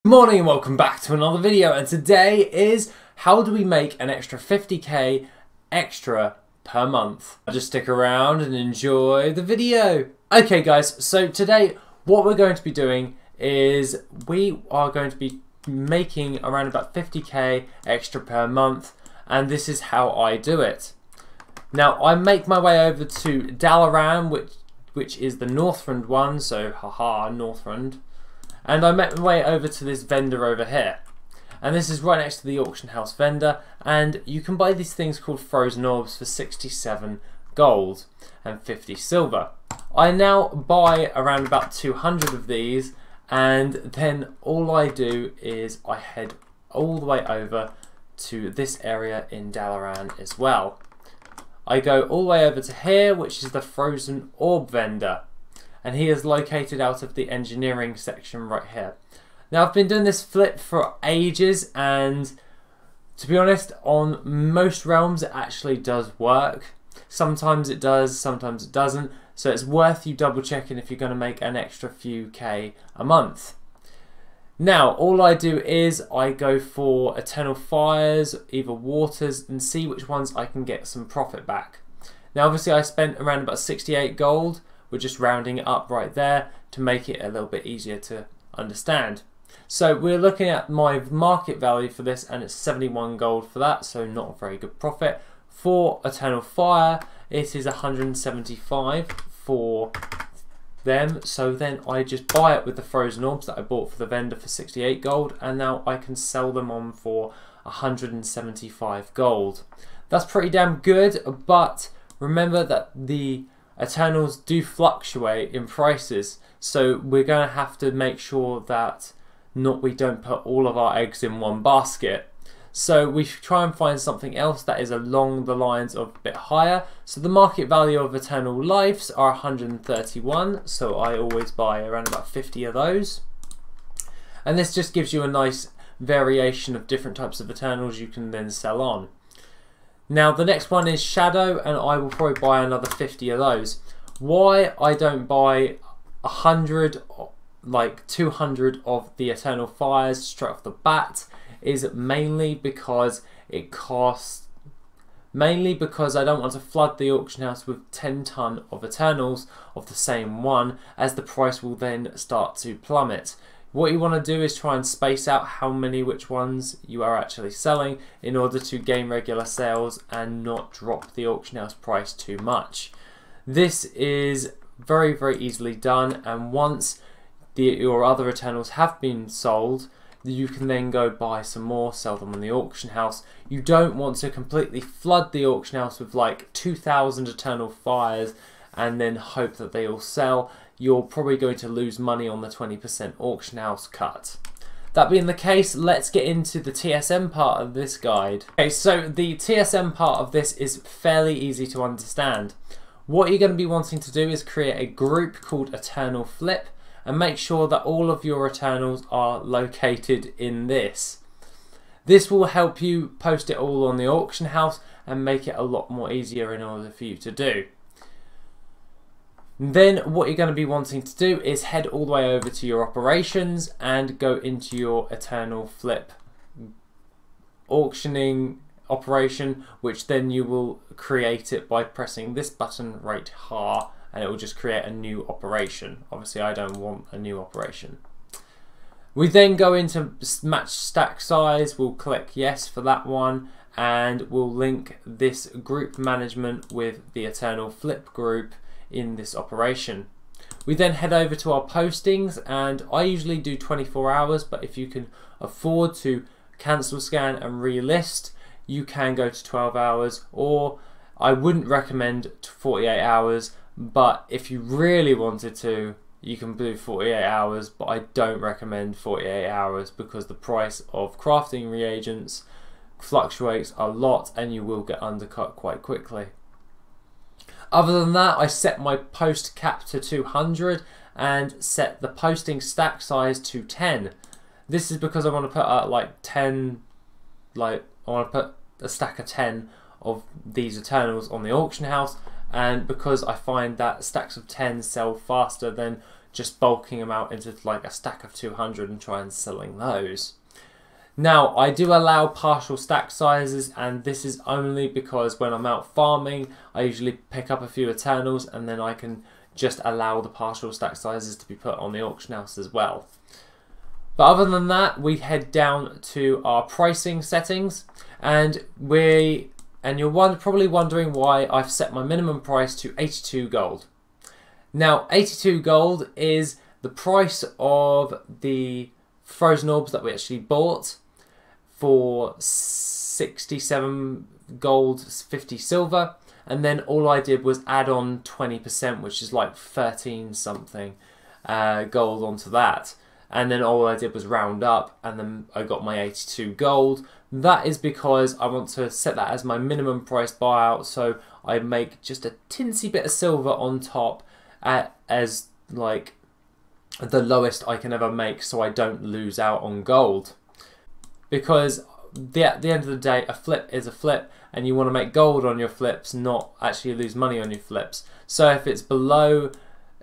Good morning and welcome back to another video, and today is how do we make an extra 50k extra per month. Just stick around and enjoy the video. Okay guys, so today what we're going to be doing is we are going to be making around about 50k extra per month, and this is how I do it. Now I make my way over to Dalaran, which is the Northrend one, so haha Northrend. And I make my way over to this vendor over here. And this is right next to the auction house vendor. And you can buy these things called frozen orbs for 67 gold and 50 silver. I now buy around about 200 of these. And then all I do is I head all the way over to this area in Dalaran as well. I go all the way over to here, which is the frozen orb vendor. And he is located out of the engineering section right here. Now I've been doing this flip for ages, and to be honest, on most realms it actually does work. Sometimes it does, sometimes it doesn't, so it's worth you double checking if you're going to make an extra few K a month. Now all I do is I go for Eternal Fires, either Waters, and see which ones I can get some profit back. Now obviously I spent around about 68 gold. We're just rounding it up right there to make it a little bit easier to understand. So we're looking at my market value for this, and it's 71 gold for that, so not a very good profit. For Eternal Fire, it is 175 for them. So then I just buy it with the frozen orbs that I bought for the vendor for 68 gold, and now I can sell them on for 175 gold. That's pretty damn good, but remember that the Eternals do fluctuate in prices, so we're going to have to make sure that we don't put all of our eggs in one basket. So we try and find something else that is along the lines of a bit higher. So the market value of Eternal Lives are 131, so I always buy around about 50 of those. And this just gives you a nice variation of different types of Eternals you can then sell on. Now the next one is Shadow, and I will probably buy another 50 of those. Why I don't buy 100, like 200 of the Eternal Fires straight off the bat is mainly because it costs, mainly because I don't want to flood the auction house with 10 ton of Eternals of the same one, as the price will then start to plummet. What you want to do is try and space out how many which ones you are actually selling in order to gain regular sales and not drop the auction house price too much. This is very easily done, and once your other Eternals have been sold, you can then go buy some more, sell them on the auction house. You don't want to completely flood the auction house with like 2,000 Eternal Fires and then hope that they all sell. You're probably going to lose money on the 20% auction house cut. That being the case, let's get into the TSM part of this guide. Okay, so the TSM part of this is fairly easy to understand. What you're going to be wanting to do is create a group called Eternal Flip, and make sure that all of your Eternals are located in this. This will help you post it all on the auction house and make it a lot more easier in order for you to do. Then what you're going to be wanting to do is head all the way over to your operations and go into your Eternal Flip auctioning operation, which then you will create it by pressing this button right here, and it will just create a new operation. Obviously I don't want a new operation. We then go into match stack size, we'll click yes for that one, and we'll link this group management with the Eternal Flip group in this operation. We then head over to our postings, and I usually do 24 hours, but if you can afford to cancel scan and relist, you can go to 12 hours, or I wouldn't recommend 48 hours, but if you really wanted to, you can do 48 hours, but I don't recommend 48 hours because the price of crafting reagents fluctuates a lot and you will get undercut quite quickly. Other than that, I set my post cap to 200 and set the posting stack size to 10. This is because I want to put like 10, I want to put a stack of 10 of these Eternals on the auction house, and because I find that stacks of 10 sell faster than just bulking them out into like a stack of 200 and try and selling those. Now, I do allow partial stack sizes, and this is only because when I'm out farming, I usually pick up a few Eternals, and then I can just allow the partial stack sizes to be put on the auction house as well. But other than that, we head down to our pricing settings, and you're probably wondering why I've set my minimum price to 82 gold. Now, 82 gold is the price of the Frozen Orbs that we actually bought for 67 gold, 50 silver, and then all I did was add on 20%, which is like 13 something gold onto that. And then all I did was round up, and then I got my 82 gold. That is because I want to set that as my minimum price buyout, so I make just a tinsy bit of silver on top as like the lowest I can ever make, so I don't lose out on gold. Because at the end of the day, a flip is a flip, and you want to make gold on your flips, not actually lose money on your flips. So if it's below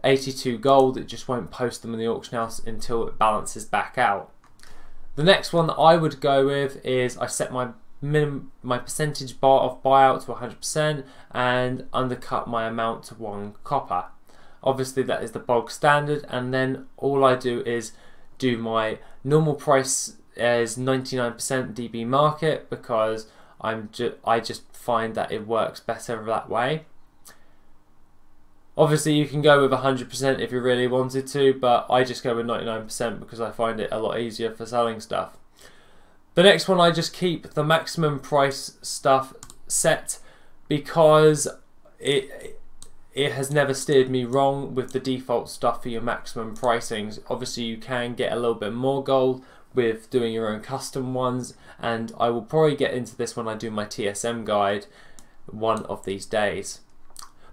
82 gold, it just won't post them in the auction house until it balances back out. The next one that I would go with is I set my percentage bar of buyout to 100% and undercut my amount to 1 copper. Obviously that is the bog standard, and then all I do is do my normal price as 99% DB market, because I just find that it works better that way. Obviously you can go with 100% if you really wanted to, but I just go with 99% because I find it a lot easier for selling stuff. The next one, I just keep the maximum price stuff set because it has never steered me wrong with the default stuff for your maximum pricings. Obviously you can get a little bit more gold with doing your own custom ones, and I will probably get into this when I do my TSM guide one of these days.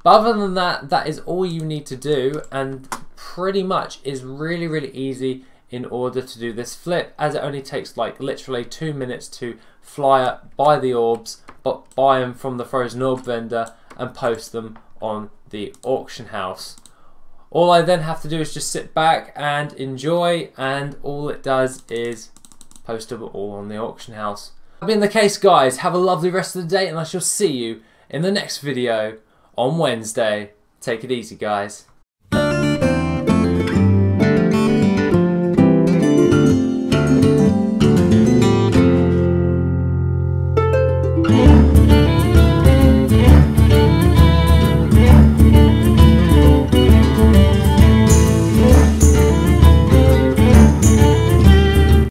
But other than that, that is all you need to do, and pretty much is really, really easy in order to do this flip, as it only takes like literally 2 minutes to fly up, buy the orbs, but buy them from the Frozen Orb vendor and post them on the auction house. All I then have to do is just sit back and enjoy, and all it does is post them all on the auction house. That being the case, guys, have a lovely rest of the day, and I shall see you in the next video on Wednesday. Take it easy, guys.